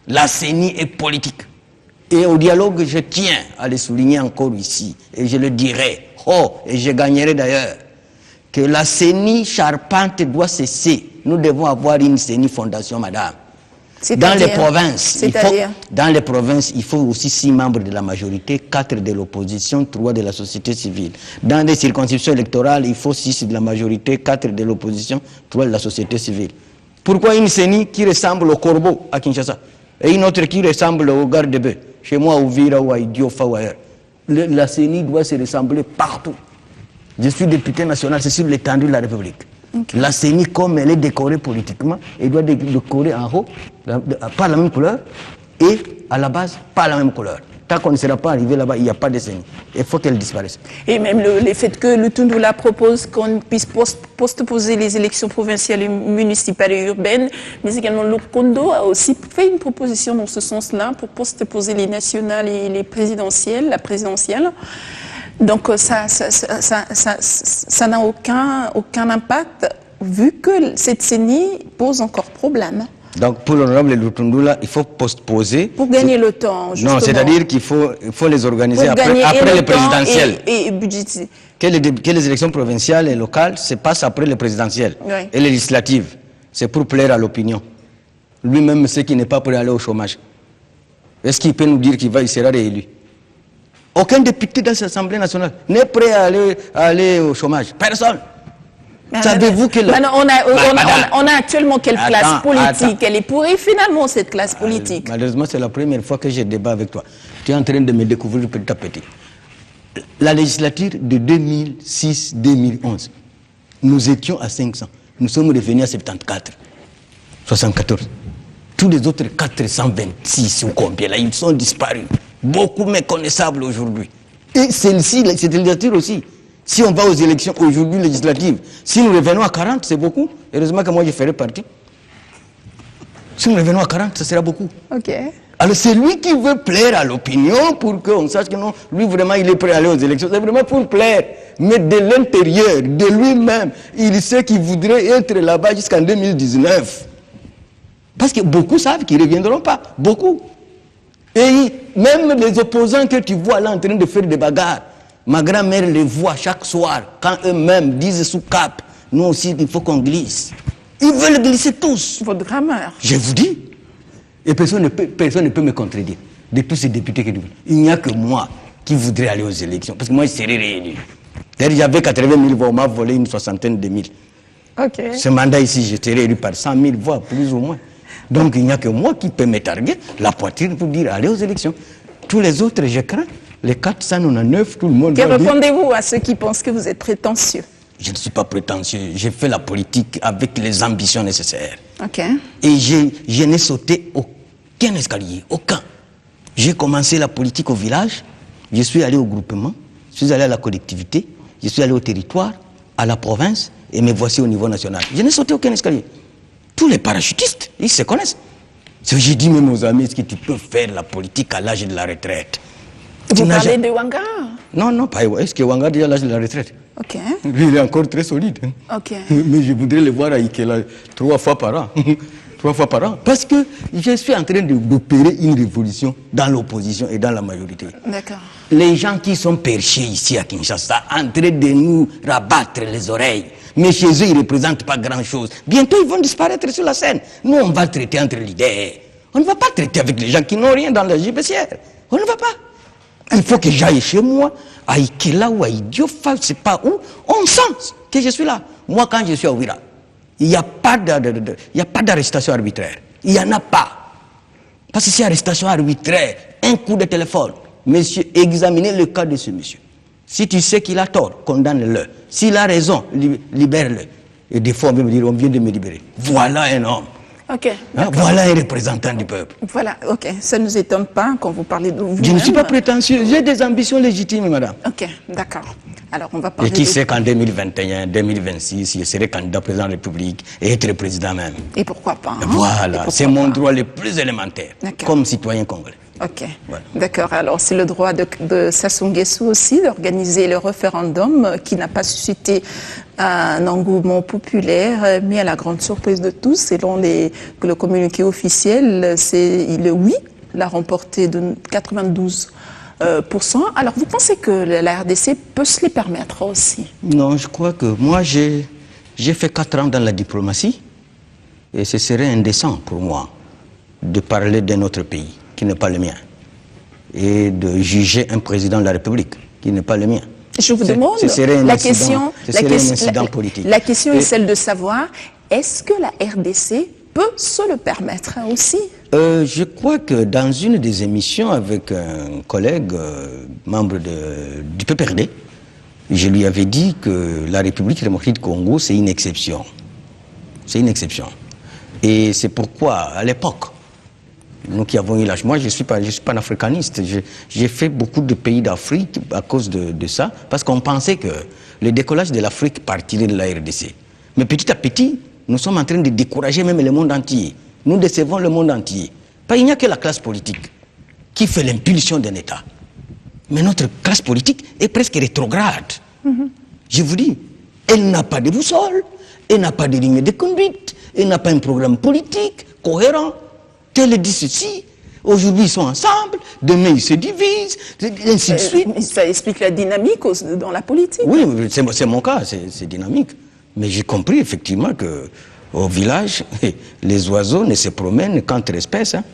S2: La CENI est politique. Et au dialogue, je tiens à le souligner encore ici. Et je le dirai. Et je gagnerai d'ailleurs. que la CENI charpente doit cesser. Nous devons avoir une CENI fondation, madame. Dans les provinces, il faut aussi 6 membres de la majorité, 4 de l'opposition, 3 de la société civile. Dans les circonscriptions électorales, il faut 6 de la majorité, 4 de l'opposition, 3 de la société civile. Pourquoi une CENI qui ressemble au corbeau à Kinshasa et une autre qui ressemble au garde-bœuf, chez moi, au Vira ou à Idiofa ou ailleurs? La CENI doit se ressembler partout. Je suis député national, c'est sur l'étendue de la République. Okay. La CENI, comme elle est décorée politiquement, elle doit décorer en haut, pas la même couleur, et à la base, pas la même couleur. Tant qu'on ne sera pas arrivé là-bas, il n'y a pas de CENI. Il faut qu'elle disparaisse.
S1: Et même le fait que le Tundula propose qu'on puisse postposer les élections provinciales, municipales et urbaines, mais également le Kondo a aussi fait une proposition dans ce sens-là pour postposer les nationales et les présidentielles, la présidentielle. Donc ça n'a aucun impact vu que cette CENI pose encore problème.
S2: Donc pour l'honorable Lutundula, il faut postposer.
S1: Pour gagner le temps, justement.
S2: Non, c'est-à-dire qu'il faut les organiser après les présidentielles.
S1: Et budgétiser.
S2: Que les élections provinciales et locales se passent après les présidentielles et les législatives. C'est pour plaire à l'opinion. Lui-même sait qu'il n'est pas prêt à aller au chômage. Est-ce qu'il peut nous dire qu'il sera réélu? Aucun député dans cette Assemblée nationale n'est prêt à aller au chômage. Personne. Savez-vous que
S1: on a actuellement quelle classe politique? Elle est pourrie finalement, cette classe politique.
S2: Malheureusement, c'est la première fois que je débat avec toi. Tu es en train de me découvrir petit à petit. La législature de 2006-2011, nous étions à 500. Nous sommes revenus à 74. 74. Tous les autres 426 ou combien là, ils sont disparus. Beaucoup méconnaissables aujourd'hui. Et celle-ci, cette législature aussi. Si on va aux élections aujourd'hui législatives, si nous revenons à 40, c'est beaucoup. Heureusement que moi je ferai partie. Si nous revenons à 40, ça sera beaucoup.
S1: Ok.
S2: Alors c'est lui qui veut plaire à l'opinion pour qu'on sache que non, lui vraiment il est prêt à aller aux élections. C'est vraiment pour plaire. Mais de l'intérieur, de lui-même, il sait qu'il voudrait être là-bas jusqu'en 2019. Parce que beaucoup savent qu'ils ne reviendront pas. Beaucoup. Et même les opposants que tu vois là en train de faire des bagarres, ma grand-mère les voit chaque soir, quand eux-mêmes disent sous cap, nous aussi il faut qu'on glisse. Ils veulent glisser tous.
S1: Votre grand-mère.
S2: Je vous dis. Et personne ne peut me contredire. De tous ces députés qui disent, il n'y a que moi qui voudrais aller aux élections. Parce que moi je serais réélu. D'ailleurs j'avais 80 000 voix, on m'a volé une 60aine de mille.
S1: Ok.
S2: Ce mandat ici, je serais élu par 100 000 voix, plus ou moins. Donc il n'y a que moi qui peux me targuer la poitrine pour dire allez aux élections. Tous les autres, je crains. Les 499, tout le monde.
S1: Que répondez-vous à ceux qui pensent que vous êtes prétentieux?
S2: Je ne suis pas prétentieux. J'ai fait la politique avec les ambitions nécessaires.
S1: Ok.
S2: Et je n'ai sauté aucun escalier, aucun. J'ai commencé la politique au village, je suis allé au groupement, je suis allé à la collectivité, je suis allé au territoire, à la province, et me voici au niveau national. Je n'ai sauté aucun escalier. Tous les parachutistes, ils se connaissent. J'ai dit même aux amis, est-ce que tu peux faire la politique à l'âge de la retraite?
S1: Vous parlez de Wanga?
S2: Non, pas est-ce que Wanga a déjà l'âge de la retraite?
S1: Ok.
S2: Lui, il est encore très solide.
S1: Ok.
S2: Mais je voudrais le voir à Ikela 3 fois par an. 3 fois par an. Parce que je suis en train d'opérer une révolution dans l'opposition et dans la majorité.
S1: D'accord.
S2: Les gens qui sont perchés ici à Kinshasa, en train de nous rabattre les oreilles, mais chez eux, ils ne représentent pas grand-chose. Bientôt, ils vont disparaître sur la scène. Nous, on va traiter entre leaders. On ne va pas traiter avec les gens qui n'ont rien dans la JPCR. On ne va pas. Il faut que j'aille chez moi, à Ikela ou à Idiofa, je ne sais pas où, on sent que je suis là. Moi, quand je suis à Ouira, il n'y a pas d'arrestation arbitraire. Il n'y en a pas. Parce que c'est arrestation arbitraire, un coup de téléphone. Monsieur, examinez le cas de ce monsieur. Si tu sais qu'il a tort, condamne-le. S'il a raison, libère-le. Et des fois, on vient me dire, on vient de me libérer. Voilà un homme.
S1: Ok.
S2: Voilà un représentant du peuple.
S1: Voilà, ok. Ça ne nous étonne pas quand vous parlez de vous.
S2: Je ne suis pas prétentieux. J'ai des ambitions légitimes, madame.
S1: Ok, d'accord. Alors, on va parler.
S2: Et qui sait qu'en 2021, 2026, je serai candidat président de la République et être président même.
S1: Et pourquoi pas?
S2: Voilà, c'est mon droit le plus élémentaire, comme citoyen congolais.
S1: Ok, voilà. D'accord. Alors, c'est le droit de Sassou Nguesso aussi d'organiser le référendum qui n'a pas suscité un engouement populaire, mais à la grande surprise de tous, selon le communiqué officiel, c'est le oui l'a remporté de 92 Alors, vous pensez que la RDC peut se les permettre aussi?
S2: Non, je crois que moi, j'ai fait 4 ans dans la diplomatie et ce serait indécent pour moi de parler d'un autre pays qui n'est pas le mien et de juger un président de la République qui n'est pas le mien.
S1: Je vous demande, la question est celle de savoir, est-ce que la RDC peut se le permettre aussi?
S2: Je crois que dans une des émissions avec un collègue, membre du PPRD, je lui avais dit que la République démocratique du Congo, c'est une exception. C'est une exception. Et c'est pourquoi, à l'époque, nous qui avons eu l'âge, moi je suis pas panafricaniste, j'ai fait beaucoup de pays d'Afrique à cause de ça, parce qu'on pensait que le décollage de l'Afrique partirait de la RDC. Mais petit à petit, nous sommes en train de décourager même le monde entier. Nous décevons le monde entier. Il n'y a que la classe politique qui fait l'impulsion d'un État. Mais notre classe politique est presque rétrograde. Je vous dis, elle n'a pas de boussole, elle n'a pas de ligne de conduite, elle n'a pas un programme politique cohérent. Tel dit ceci, aujourd'hui ils sont ensemble, demain ils se divisent, ainsi de suite.
S1: Ça explique la dynamique dans la politique.
S2: Oui, c'est mon cas, c'est dynamique. Mais j'ai compris effectivement qu'au village, les oiseaux ne se promènent qu'entre espèces. Hein.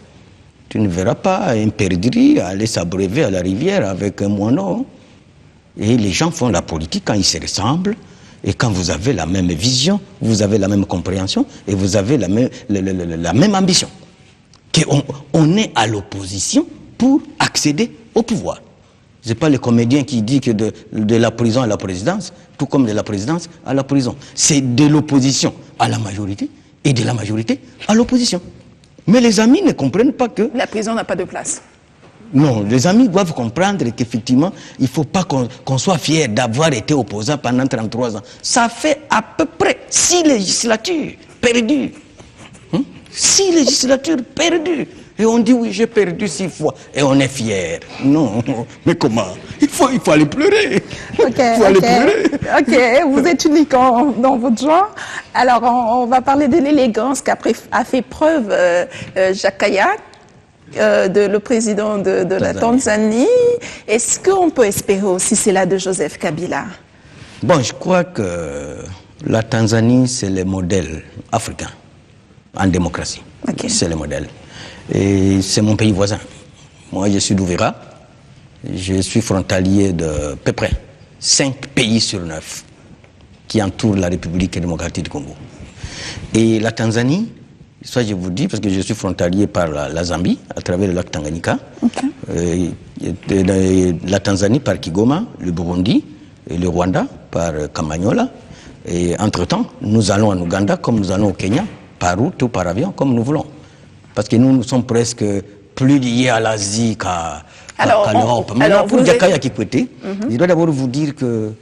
S2: Tu ne verras pas un perdrix aller s'abreuver à la rivière avec un moineau. Et les gens font la politique quand ils se ressemblent. Et quand vous avez la même vision, vous avez la même compréhension et vous avez la même ambition. On est à l'opposition pour accéder au pouvoir. Ce n'est pas le comédien qui dit que de la prison à la présidence, tout comme de la présidence à la prison. C'est de l'opposition à la majorité et de la majorité à l'opposition. Mais les amis ne comprennent pas que...
S1: La prison n'a pas de place.
S2: Non, les amis doivent comprendre qu'effectivement, il ne faut pas qu'on soit fier d'avoir été opposant pendant 33 ans. Ça fait à peu près 6 législatures perdues. 6 législatures perdues. Et on dit oui, j'ai perdu 6 fois. Et on est fier. Non, mais comment? Il faut aller pleurer.
S1: Ok, vous êtes unique dans votre genre. Alors, on va parler de l'élégance qu'a fait preuve Jacques Kayak, le président de la Tanzanie. Est-ce qu'on peut espérer aussi cela de Joseph Kabila?
S2: Bon, je crois que la Tanzanie, c'est le modèle africain en démocratie. Okay. C'est le modèle. Et c'est mon pays voisin. Moi, je suis d'Ouvira. Je suis frontalier de peu près 5 pays sur 9 qui entourent la République démocratique du Congo. Et la Tanzanie, ça je vous dis, parce que je suis frontalier par la Zambie, à travers le lac Tanganyika. Okay. La Tanzanie par Kigoma, le Burundi, et le Rwanda par Kamanyola. Et entre-temps, nous allons en Ouganda comme nous allons au Kenya, par route ou par avion, comme nous voulons. Parce que nous sommes presque plus liés à l'Asie qu'à l'Europe. Maintenant, pour Jakaya Kikwete, je dois d'abord vous dire que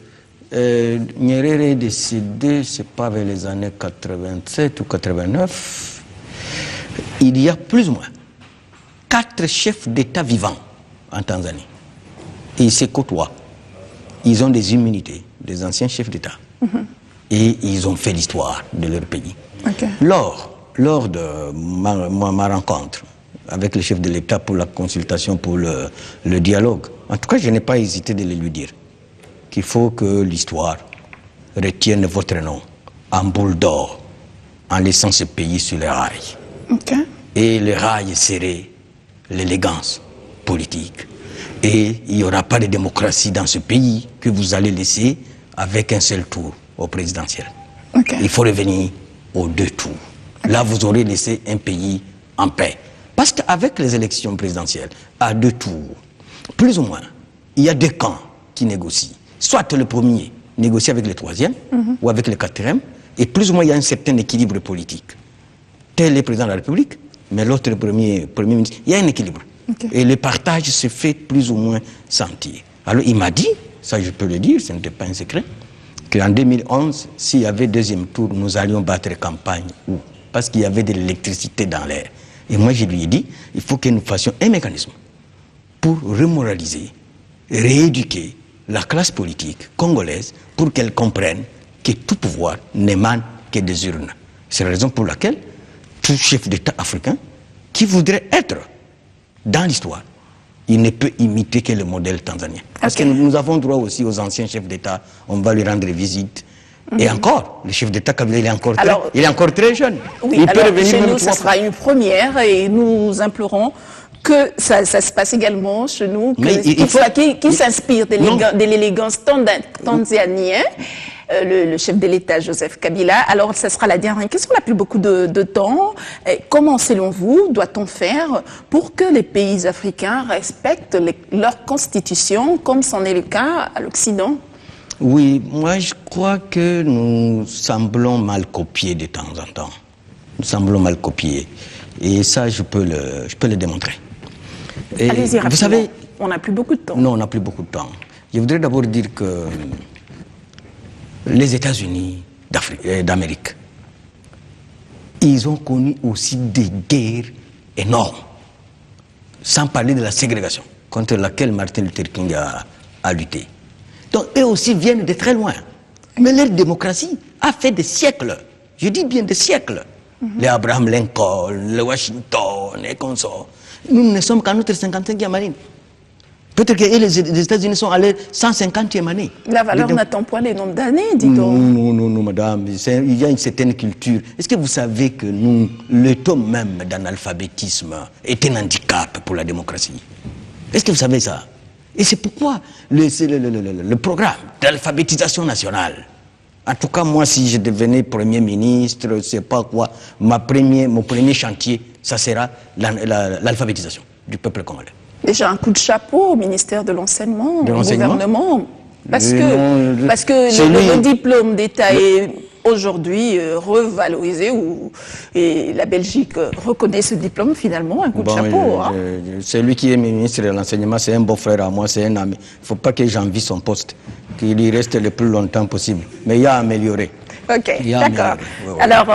S2: Nyerere est décédé, je ne sais pas, vers les années 87 ou 89. Il y a plus ou moins 4 chefs d'État vivants en Tanzanie. Et ils se côtoient. Ils ont des immunités, des anciens chefs d'État. Et ils ont fait l'histoire de leur pays. Okay. Lors de ma rencontre avec le chef de l'État pour la consultation, pour le dialogue, en tout cas, je n'ai pas hésité de le lui dire qu'il faut que l'histoire retienne votre nom en boule d'or, en laissant ce pays sur les rails. Okay. Et les rails seraient l'élégance politique. Et il n'y aura pas de démocratie dans ce pays que vous allez laisser avec un seul tour au présidentiel. Okay. Il faut revenir aux 2 tours. Là, vous aurez laissé un pays en paix. Parce qu'avec les élections présidentielles, à 2 tours, plus ou moins, il y a 2 camps qui négocient. Soit le premier négocie avec le 3e ou avec le 4e, et plus ou moins il y a un certain équilibre politique. Tel est le président de la République, mais l'autre le premier ministre. Il y a un équilibre. Okay. Et le partage se fait plus ou moins sentir. Alors il m'a dit, ça je peux le dire, ce n'était pas un secret, qu'en 2011, s'il y avait 2e tour, nous allions battre campagne. Où? Parce qu'il y avait de l'électricité dans l'air. Et moi, je lui ai dit, il faut que nous fassions un mécanisme pour remoraliser, rééduquer la classe politique congolaise pour qu'elle comprenne que tout pouvoir n'émane que des urnes. C'est la raison pour laquelle tout chef d'État africain qui voudrait être dans l'histoire il ne peut imiter que le modèle tanzanien. Parce que nous avons droit aussi aux anciens chefs d'État, on va lui rendre visite. Et encore, le chef d'État Kabila, il est encore très jeune.
S1: Oui,
S2: il peut
S1: alors,
S2: revenir
S1: chez
S2: même
S1: nous, ça sera une première et nous implorons que ça se passe également chez nous, qu'il s'inspire de l'élégance tanzanienne. Le chef de l'État, Joseph Kabila. Alors, ça sera la dernière question, on n'a plus beaucoup de temps. Comment, selon vous, doit-on faire pour que les pays africains respectent leur constitution, comme c'en est le cas à l'Occident?
S2: Oui, moi je crois que nous semblons mal copier de temps en temps. Nous semblons mal copier. Et ça, je peux le démontrer.
S1: Allez-y,
S2: vous savez,
S1: on n'a plus beaucoup de temps.
S2: Non, on n'a plus beaucoup de temps. Je voudrais d'abord dire que les États-Unis d'Amérique, ils ont connu aussi des guerres énormes, sans parler de la ségrégation, contre laquelle Martin Luther King a lutté. Donc, eux aussi viennent de très loin. Mais leur démocratie a fait des siècles, je dis bien des siècles. Les Abraham Lincoln, les Washington et consorts. Nous ne sommes qu'à notre 55e année. Peut-être que les États-Unis sont allés 150e année.
S1: La valeur n'attend pas les nombres d'années, dit-on.
S2: Non, madame. Il y a une certaine culture. Est-ce que vous savez que nous, le taux même d'analphabétisme est un handicap pour la démocratie? Est-ce que vous savez ça? Et c'est pourquoi le programme d'alphabétisation nationale, en tout cas moi si je devenais Premier ministre, je ne sais pas quoi, mon premier chantier, ça sera l'alphabétisation du peuple congolais.
S1: Déjà un coup de chapeau au ministère de l'Enseignement, au gouvernement, parce que le diplôme d'État est aujourd'hui revalorisé, et la Belgique reconnaît ce diplôme finalement, un coup de chapeau.
S2: Celui qui est ministre de l'Enseignement, c'est un beau-frère à moi, c'est un ami. Il ne faut pas que j'envie son poste, qu'il y reste le plus longtemps possible. Mais il y a à améliorer.
S1: Ok, d'accord. Alors,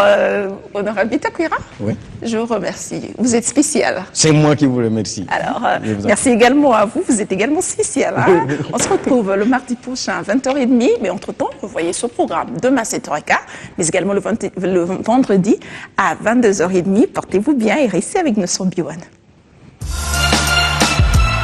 S1: honorable Bitakwira, je vous remercie. Vous êtes spécial.
S2: C'est moi qui vous remercie.
S1: Alors, merci également à vous. Vous êtes également spécial. Hein? On se retrouve le mardi prochain à 20h30. Mais entre-temps, vous voyez ce programme demain 7h15, mais également le vendredi à 22h30. Portez-vous bien et restez avec nous sur B1.